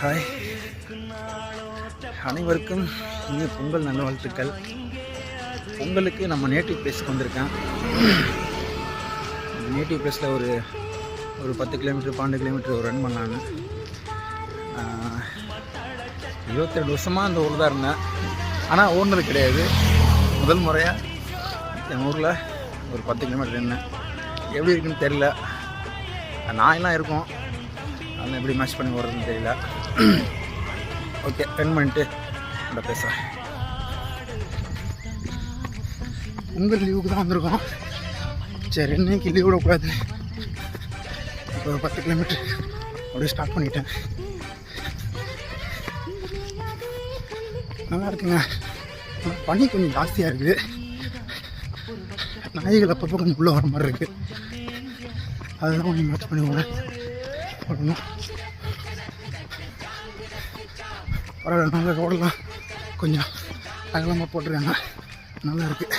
Hi, அனைவருக்கும் இனிய பொங்கல் நல்வாழ்த்துக்கள். பொங்கலுக்கு நம்ம நேட்டிவ் பிளேஸ்க்கு வந்திருக்கேன். நேட்டிவ் பிளேஸில் ஒரு 10 கிலோமீட்டர் 12 கிலோமீட்டர் ரன் பண்ணான்னு 22 வருஷமாக அந்த ஊரில் தான் இருந்தேன். ஆனால் ஓடுனது கிடையாது. முதல் முறையாக என் ஊரில் ஒரு 10 கிலோமீட்டர் இருந்தேன். எப்படி இருக்குன்னு தெரியல. நாயெல்லாம் இருக்கும், அதெல்லாம் எப்படி மேட்ச் பண்ணி ஓடுறதுன்னு தெரியல. ஓகே, ரன் பண்ணிட்டு நான் பேசுகிறேன். உங்கள் லீவுக்கு தான் வந்திருக்கோம். சரி, இன்னைக்கு லீவ் விடக்கூடாது. ஒரு 10 கிலோமீட்டர் அப்படியே ஸ்டார்ட் பண்ணிட்டேன். நல்லா இருக்குங்க. பனி கொஞ்சம் ஜாஸ்தியாக இருக்குது. நாய்கள் அப்பப்போ கொஞ்சம் உள்ளே வர மாதிரி இருக்குது. அதெல்லாம் கொஞ்சம் மேட்ச் பண்ணி ஓடணும். பரவாயில்ல, நல்ல ரோடெல்லாம் கொஞ்சம் அகலமாக போட்டிருக்காங்க. நல்லா இருக்குது.